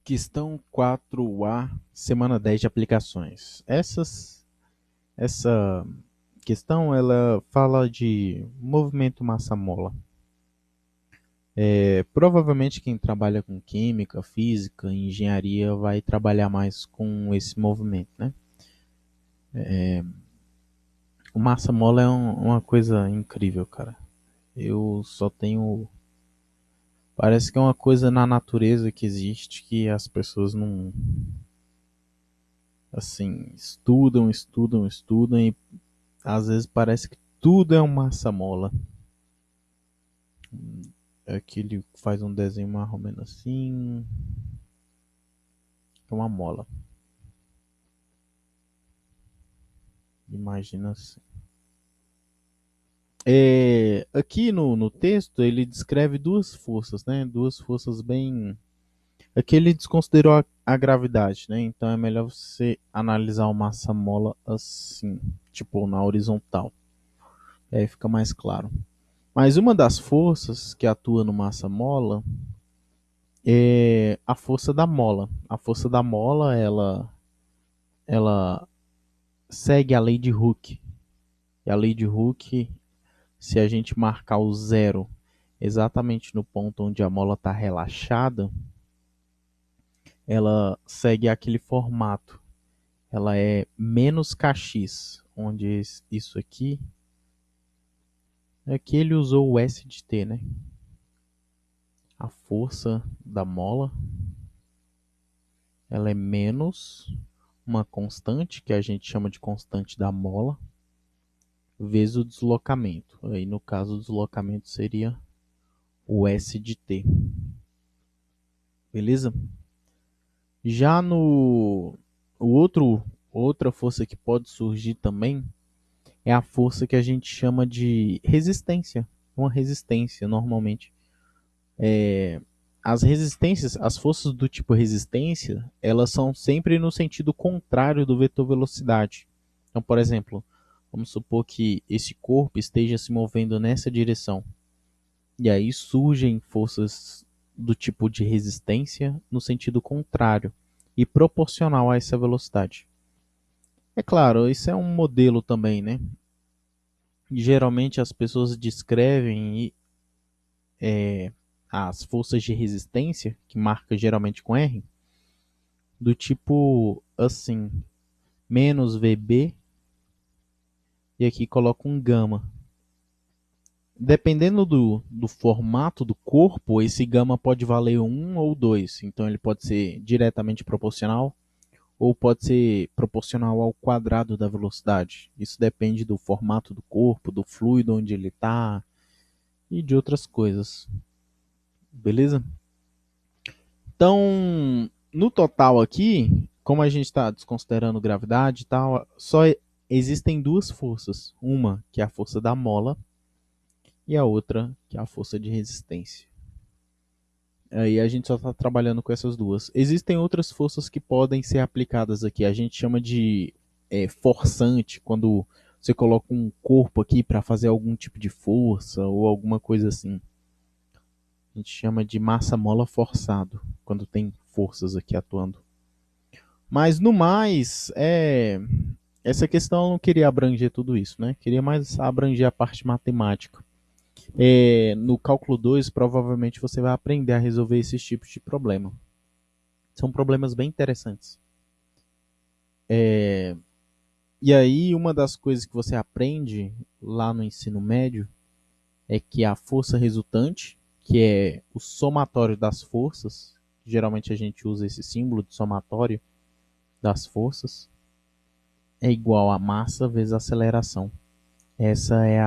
Questão 4A, semana 10 de aplicações. Essa questão ela fala de movimento massa-mola. Provavelmente quem trabalha com química, física, engenharia vai trabalhar mais com esse movimento, né? O massa-mola é uma coisa incrível, cara. Eu só tenho. Parece que é uma coisa na natureza que existe que as pessoas não. Assim, estudam e às vezes parece que tudo é um massa-mola. Aqui ele faz um desenho mais ou menos assim. É uma mola. Imagina assim. Aqui no texto ele descreve duas forças, né? Duas forças bem. Aqui ele desconsiderou a gravidade, né? Então é melhor você analisar o massa-mola assim, tipo na horizontal. E aí fica mais claro. Mas uma das forças que atua no massa-mola é a força da mola. A força da mola, ela segue a lei de Hooke. E a lei de Hooke, se a gente marcar o zero exatamente no ponto onde a mola está relaxada, ela segue aquele formato. Ela é menos kx, onde isso aqui ele usou o S de T, né? A força da mola, ela é menos uma constante, que a gente chama de constante da mola, vezes o deslocamento. Aí no caso o deslocamento seria o S de T. Beleza? Já no o outra força que pode surgir também é a força que a gente chama de resistência. Uma resistência, normalmente. As resistências, as forças do tipo resistência, elas são sempre no sentido contrário do vetor velocidade. Então, por exemplo, vamos supor que esse corpo esteja se movendo nessa direção. E aí surgem forças do tipo de resistência no sentido contrário e proporcional a essa velocidade. É claro, isso é um modelo também, né? Geralmente as pessoas descrevem as forças de resistência, que marca geralmente com R, do tipo assim, menos VB, e aqui coloca um gama. Dependendo do formato do corpo, esse gama pode valer um ou 2. Então ele pode ser diretamente proporcional ou pode ser proporcional ao quadrado da velocidade. Isso depende do formato do corpo, do fluido onde ele está e de outras coisas. Beleza? Então, no total aqui, como a gente está desconsiderando gravidade e tal, só existem duas forças. Uma que é a força da mola e a outra que é a força de resistência. Aí a gente só está trabalhando com essas duas. Existem outras forças que podem ser aplicadas aqui. A gente chama de forçante, quando você coloca um corpo aqui para fazer algum tipo de força ou alguma coisa assim. A gente chama de massa-mola forçado, quando tem forças aqui atuando. Mas no mais, essa questão eu não queria abranger tudo isso, né? Queria mais abranger a parte matemática. No cálculo 2 provavelmente você vai aprender a resolver esses tipos de problema. São problemas bem interessantes. E aí, uma das coisas que você aprende lá no ensino médio é que a força resultante, que é o somatório das forças, geralmente a gente usa esse símbolo de somatório das forças, é igual a massa vezes a aceleração. Essa é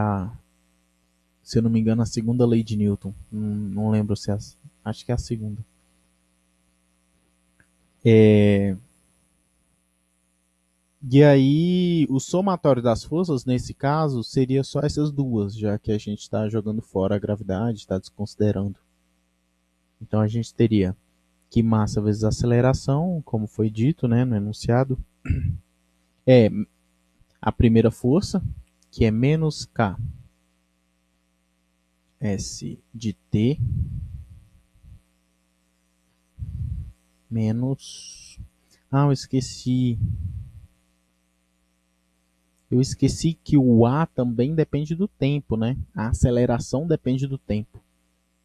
se eu não me engano, a segunda lei de Newton. Não lembro se é acho que é a segunda. É, e aí, o somatório das forças, nesse caso, seria só essas duas, já que a gente está jogando fora a gravidade, está desconsiderando. Então a gente teria que massa vezes aceleração, como foi dito, né, no enunciado, é a primeira força, que é menos K S de T, menos... Ah, eu esqueci. Eu esqueci que o A também depende do tempo, né? A aceleração depende do tempo.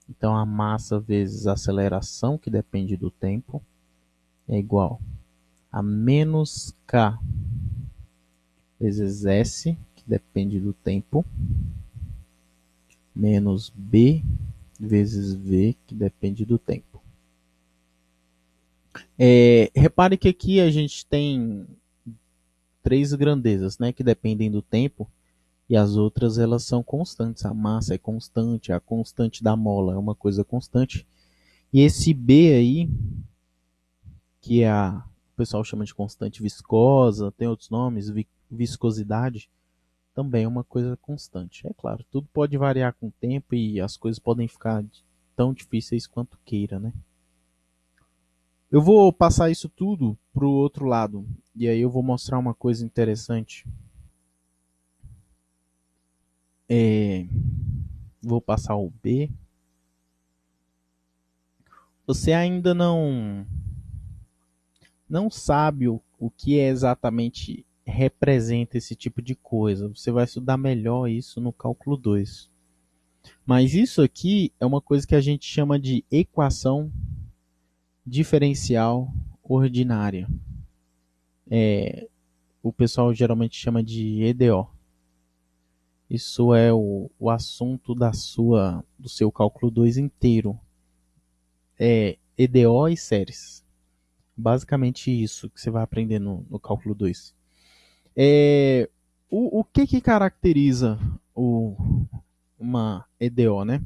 Então, a massa vezes a aceleração, que depende do tempo, é igual a menos K vezes S, que depende do tempo, menos B vezes V, que depende do tempo. Repare que aqui a gente tem três grandezas, né, que dependem do tempo, e as outras elas são constantes. A massa é constante, a constante da mola é uma coisa constante. E esse B aí, que o pessoal chama de constante viscosa, tem outros nomes, viscosidade, também é uma coisa constante. É claro, tudo pode variar com o tempo e as coisas podem ficar tão difíceis quanto queira, né? Eu vou passar isso tudo para o outro lado. E aí eu vou mostrar uma coisa interessante. É, vou passar o B. Você ainda não sabe o que é exatamente representa esse tipo de coisa. Você vai estudar melhor isso no cálculo 2. Mas isso aqui é uma coisa que a gente chama de equação diferencial ordinária. O pessoal geralmente chama de EDO. Isso é o assunto do seu cálculo 2 inteiro. É EDO e séries. Basicamente isso que você vai aprender no cálculo 2. É, o que caracteriza uma EDO, né?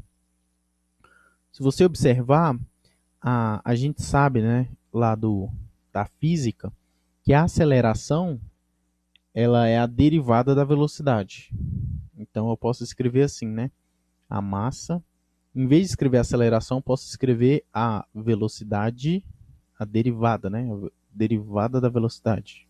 Se você observar, a gente sabe, né, lá da física, que a aceleração ela é a derivada da velocidade. Então eu posso escrever assim, né? A massa, em vez de escrever a aceleração, posso escrever a velocidade, a derivada, né? A derivada da velocidade.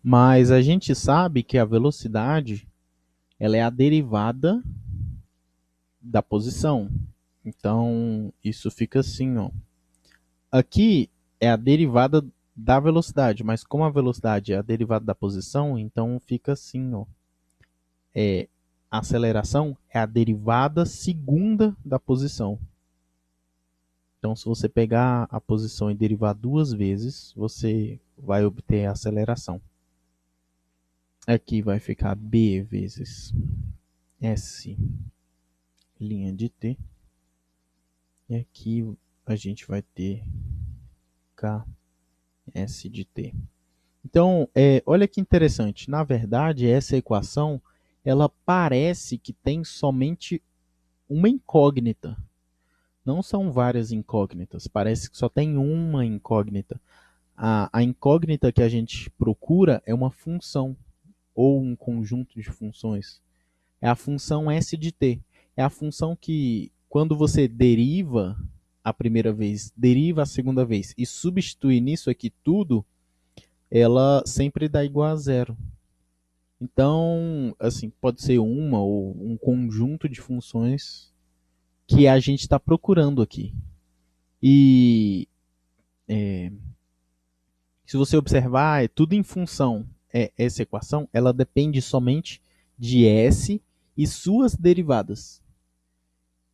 Mas a gente sabe que a velocidade ela é a derivada da posição. Então, isso fica assim, ó. Aqui é a derivada da velocidade, mas como a velocidade é a derivada da posição, então fica assim, ó. A aceleração é a derivada segunda da posição. Então, se você pegar a posição e derivar duas vezes, você vai obter a aceleração. Aqui vai ficar B vezes S, linha de T. E aqui a gente vai ter K, S de T. Então, olha que interessante. Na verdade, essa equação, ela parece que tem somente uma incógnita. Não são várias incógnitas. Parece que só tem uma incógnita. A incógnita que a gente procura é uma função ou um conjunto de funções. É a função S de t. É a função que, quando você deriva a primeira vez, deriva a segunda vez e substitui nisso aqui tudo, ela sempre dá igual a zero. Então, assim, pode ser uma ou um conjunto de funções que a gente está procurando aqui. E se você observar, é tudo em função. Essa equação, ela depende somente de S e suas derivadas.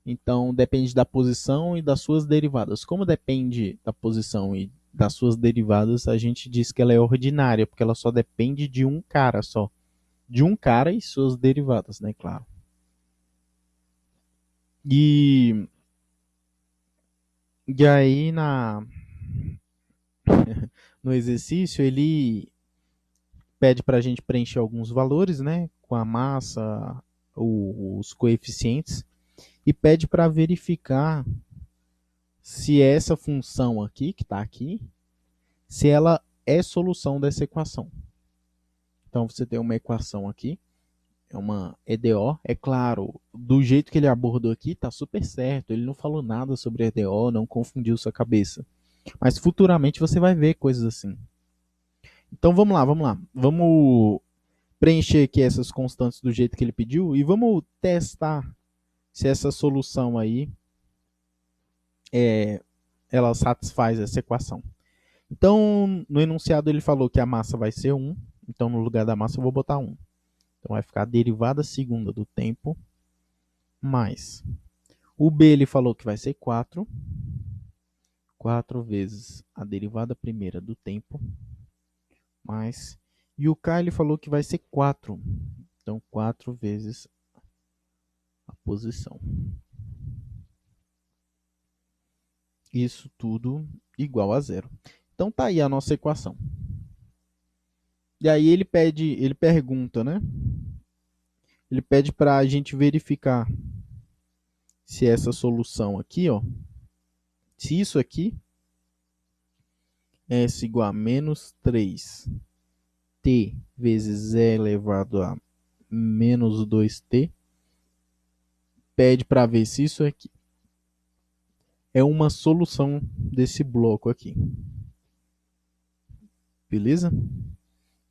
Então, depende da posição e das suas derivadas. Como depende da posição e das suas derivadas, a gente diz que ela é ordinária, porque ela só depende de um cara só. De um cara e suas derivadas, né? Claro. E, e aí, no exercício, ele pede para a gente preencher alguns valores, né? Com a massa, os coeficientes, e pede para verificar se essa função aqui, que está aqui, se ela é solução dessa equação. Então você tem uma equação aqui, é uma EDO, é claro, do jeito que ele abordou aqui, tá super certo, ele não falou nada sobre EDO, não confundiu sua cabeça. Mas futuramente você vai ver coisas assim. Então vamos lá, vamos lá. Vamos preencher aqui essas constantes do jeito que ele pediu e vamos testar se essa solução aí ela satisfaz essa equação. Então, no enunciado ele falou que a massa vai ser 1, então no lugar da massa eu vou botar 1. Então vai ficar a derivada segunda do tempo mais o B ele falou que vai ser 4, 4 vezes a derivada primeira do tempo mais e o K ele falou que vai ser 4. Então 4 vezes a posição. Isso tudo igual a zero. Então tá aí a nossa equação. E aí ele pergunta, né? Ele pede para a gente verificar se essa solução aqui, ó, se isso aqui é igual a menos 3t vezes e elevado a menos 2t, pede para ver se isso aqui é uma solução desse bloco aqui. Beleza?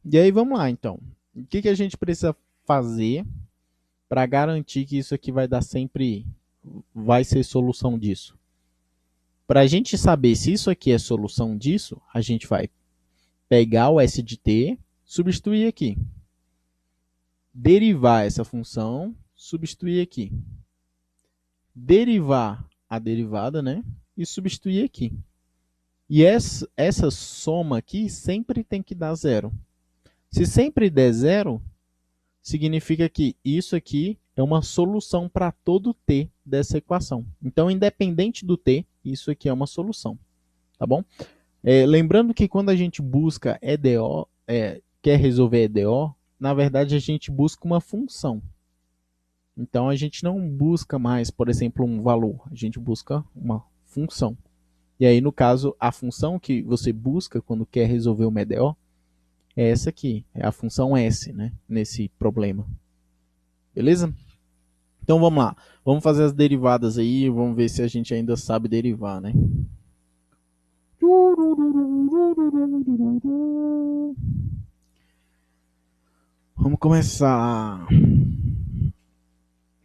E aí vamos lá, então. O que a gente precisa fazer para garantir que isso aqui vai dar sempre, vai ser solução disso? Para a gente saber se isso aqui é solução disso, a gente vai pegar o s de t, substituir aqui. Derivar essa função, substituir aqui. Derivar a derivada, né? E substituir aqui. E essa soma aqui sempre tem que dar zero. Se sempre der zero, significa que isso aqui é uma solução para todo t dessa equação. Então, independente do t, isso aqui é uma solução. Tá bom? Lembrando que quando a gente busca EDO, quer resolver EDO, na verdade a gente busca uma função. Então a gente não busca mais, por exemplo, um valor, a gente busca uma função. E aí, no caso, a função que você busca quando quer resolver uma EDO é essa aqui, é a função S, né, nesse problema. Beleza? Então vamos lá, vamos fazer as derivadas aí, vamos ver se a gente ainda sabe derivar, né? Vamos começar.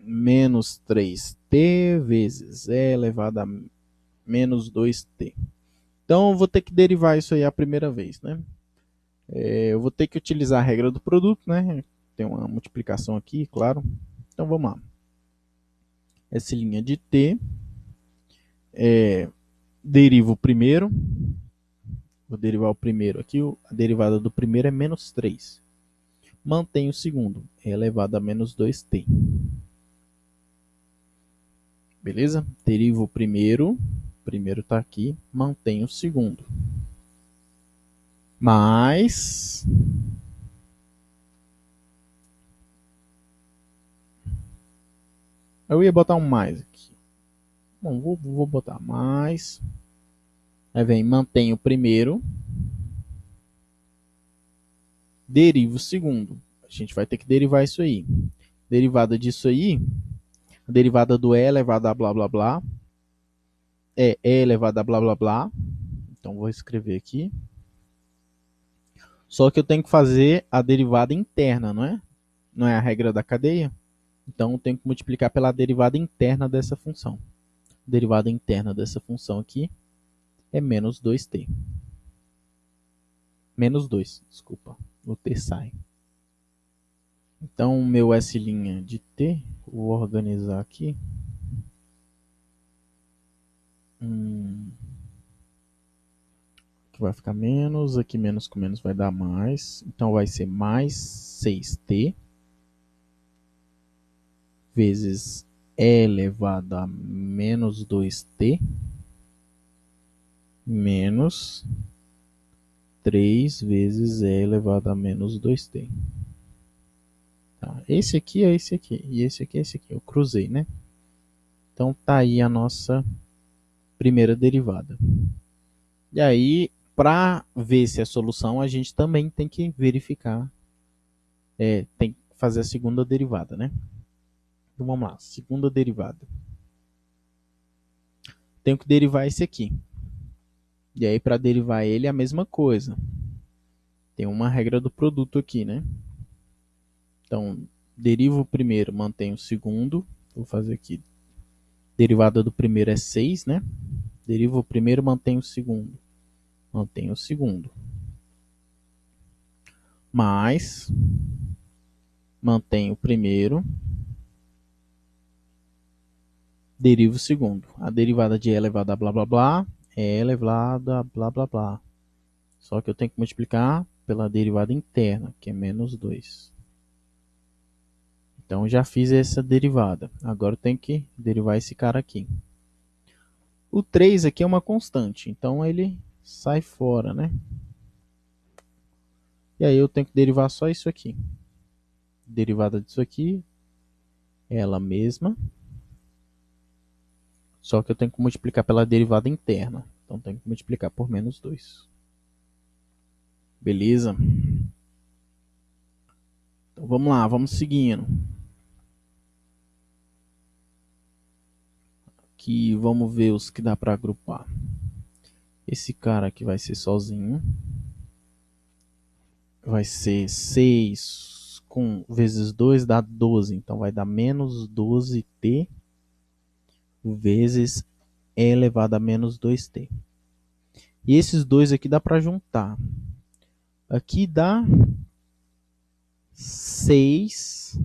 Menos 3t vezes e elevado a menos 2t. Então, eu vou ter que derivar isso aí a primeira vez, né? Eu vou ter que utilizar a regra do produto, né? Tem uma multiplicação aqui, claro. Então, vamos lá. Essa linha de t, derivo o primeiro. Vou derivar o primeiro aqui. A derivada do primeiro é menos 3. Mantenho o segundo, é elevado a menos 2t. Beleza? Derivo o primeiro está aqui, mantenho o segundo. Mais eu ia botar um mais aqui. Bom, vou botar mais. Aí vem, mantenho o primeiro. Derivo o segundo. A gente vai ter que derivar isso aí. Derivada disso aí, a derivada do e elevado a blá blá blá, é e elevado a blá blá blá. Então vou escrever aqui. Só que eu tenho que fazer a derivada interna, não é? Não é a regra da cadeia? Então eu tenho que multiplicar pela derivada interna dessa função. A derivada interna dessa função aqui é menos 2t. Menos 2, desculpa. O t sai. Então, o meu S' de t, vou organizar aqui. Aqui vai ficar menos, aqui menos com menos vai dar mais. Então, vai ser mais 6t vezes e elevado a menos 2t menos 3 vezes e elevado a menos 2t. Tá. Esse aqui é esse aqui, e esse aqui é esse aqui. Eu cruzei, né? Então, tá aí a nossa primeira derivada. E aí, para ver se é solução, a gente também tem que verificar, tem que fazer a segunda derivada, né? Então, vamos lá, segunda derivada. Tenho que derivar esse aqui. E aí, para derivar ele, é a mesma coisa. Tem uma regra do produto aqui, né? Então, derivo o primeiro, mantenho o segundo. Vou fazer aqui. Derivada do primeiro é 6, né? Derivo o primeiro, mantenho o segundo. Mantenho o segundo. Mais, mantenho o primeiro, derivo o segundo. A derivada de e elevado a blá blá blá é e elevado a blá blá blá. Só que eu tenho que multiplicar pela derivada interna, que é menos 2. Então já fiz essa derivada. Agora eu tenho que derivar esse cara aqui. O 3 aqui é uma constante, então ele sai fora, né? E aí eu tenho que derivar só isso aqui. Derivada disso aqui é ela mesma. Só que eu tenho que multiplicar pela derivada interna. Então tenho que multiplicar por menos 2. Beleza? Então vamos lá, vamos seguindo. Aqui vamos ver os que dá para agrupar. Esse cara aqui vai ser sozinho. Vai ser 6 vezes 2 dá 12. Então vai dar menos 12t vezes e elevado a menos 2t. E esses dois aqui dá para juntar. Aqui dá 6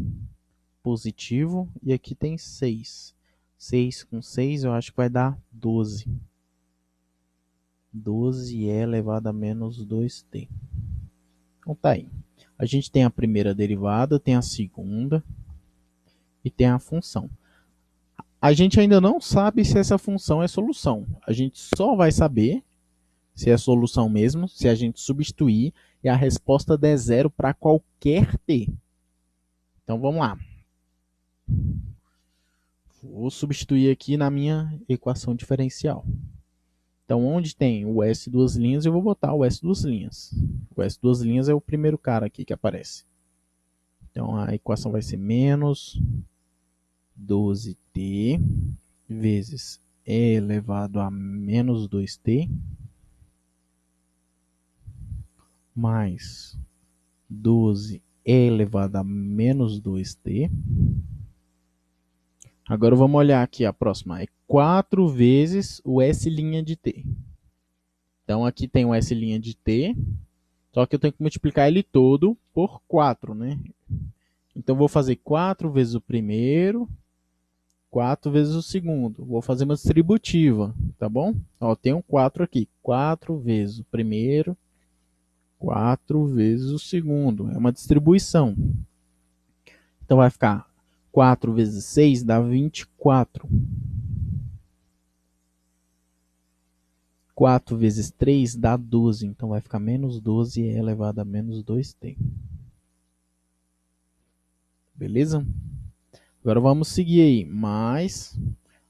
positivo e aqui tem 6. 6 com 6 eu acho que vai dar 12. 12 é elevado a menos 2t. Então tá aí. A gente tem a primeira derivada, tem a segunda e tem a função. A gente ainda não sabe se essa função é solução. A gente só vai saber se é solução mesmo, se a gente substituir e a resposta der zero para qualquer t. Então vamos lá. Vou substituir aqui na minha equação diferencial. Então, onde tem o S duas linhas, eu vou botar o S duas linhas. O S duas linhas é o primeiro cara aqui que aparece. Então, a equação vai ser menos 12t vezes e elevado a menos 2t mais 12 e elevado a menos 2t. Agora vamos olhar aqui a próxima. É 4 vezes o S' de t. Então aqui tem o S' de t, só que eu tenho que multiplicar ele todo por 4, né? Então vou fazer 4 vezes o primeiro, 4 vezes o segundo. Vou fazer uma distributiva, tá bom? Ó, tem um 4 aqui. 4 vezes o primeiro, 4 vezes o segundo. É uma distribuição. Então vai ficar 4 vezes 6 dá 24. 4 vezes 3 dá 12. Então vai ficar menos 12 elevado a menos 2t. Beleza? Agora vamos seguir aí. Mais.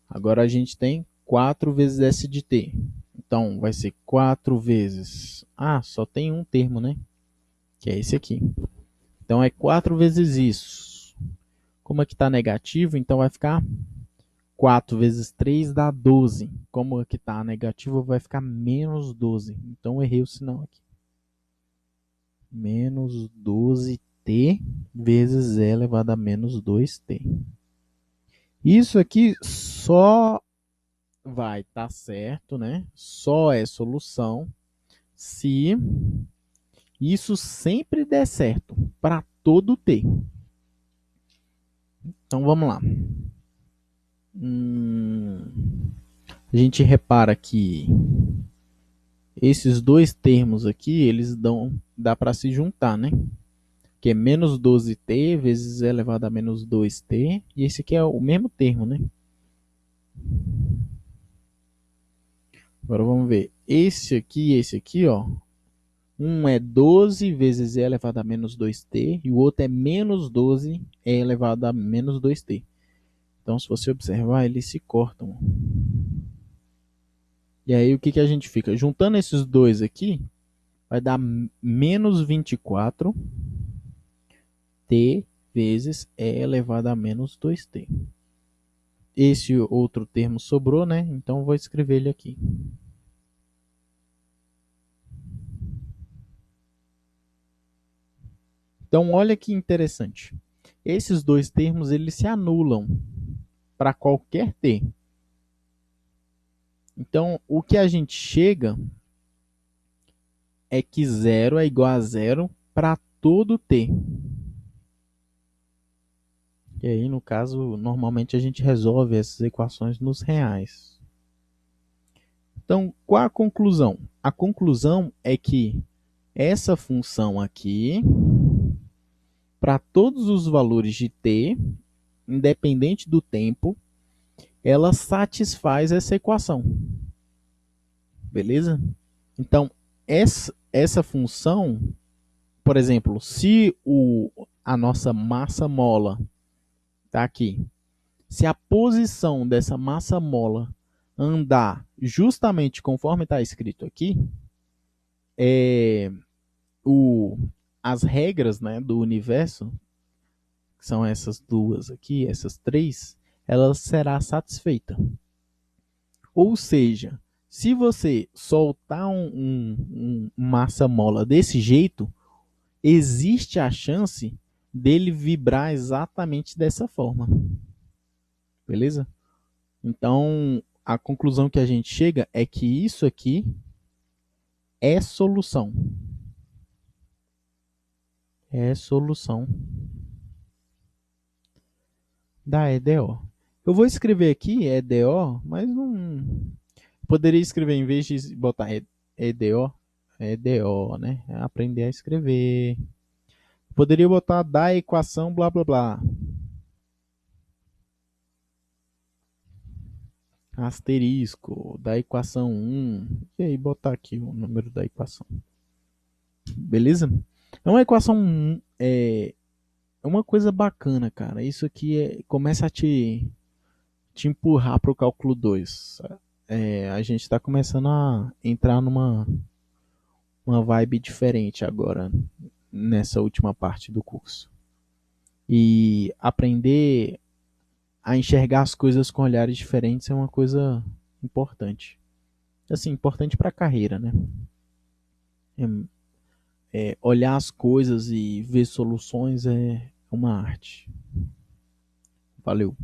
Agora a gente tem 4 vezes S de t. Então vai ser 4 vezes... Ah, só tem um termo, né? Que é esse aqui. Então é 4 vezes isso. Como aqui está negativo, então vai ficar 4 vezes 3 dá 12. Como aqui está negativo, vai ficar menos 12. Então eu errei o sinal aqui. Menos 12t vezes e elevado a menos 2t. Isso aqui só vai estar certo, né? Só é solução se isso sempre der certo para todo t. Então vamos lá. A gente repara que esses dois termos aqui, eles dá para se juntar, né? Que é menos 12t vezes e elevado a menos 2t. E esse aqui é o mesmo termo, né? Agora vamos ver. Esse aqui, ó. Um é 12 vezes e elevado a menos 2t. E o outro é menos 12 e elevado a menos 2t. Então, se você observar, eles se cortam. E aí, o que a gente fica? Juntando esses dois aqui, vai dar menos 24t vezes e elevado a menos 2t. Esse outro termo sobrou, né? Então, vou escrever ele aqui. Então, olha que interessante. Esses dois termos eles se anulam para qualquer t. Então, o que a gente chega é que zero é igual a zero para todo t. E aí, no caso, normalmente a gente resolve essas equações nos reais. Então, qual a conclusão? A conclusão é que essa função aqui, para todos os valores de t, independente do tempo, ela satisfaz essa equação. Beleza? Então, essa função, por exemplo, se a nossa massa mola está aqui, se a posição dessa massa mola andar justamente conforme está escrito aqui, é, o, as regras, né, do universo, que são essas duas aqui, essas três, ela será satisfeita. Ou seja, se você soltar massa mola desse jeito, existe a chance dele vibrar exatamente dessa forma. Beleza? Então, a conclusão que a gente chega é que isso aqui é solução. É solução da EDO. Eu vou escrever aqui EDO, mas não. Poderia escrever, em vez de botar EDO, EDO, né? Aprender a escrever. Poderia botar da equação blá blá blá. Asterisco da equação 1. E aí botar aqui o número da equação. Beleza? É uma equação. É uma coisa bacana, cara. Isso aqui começa a te empurrar para o cálculo 2. A gente está começando a entrar numa uma vibe diferente agora, nessa última parte do curso. E aprender a enxergar as coisas com olhares diferentes é uma coisa importante. Assim, importante para a carreira, né? Olhar as coisas e ver soluções é uma arte. Valeu.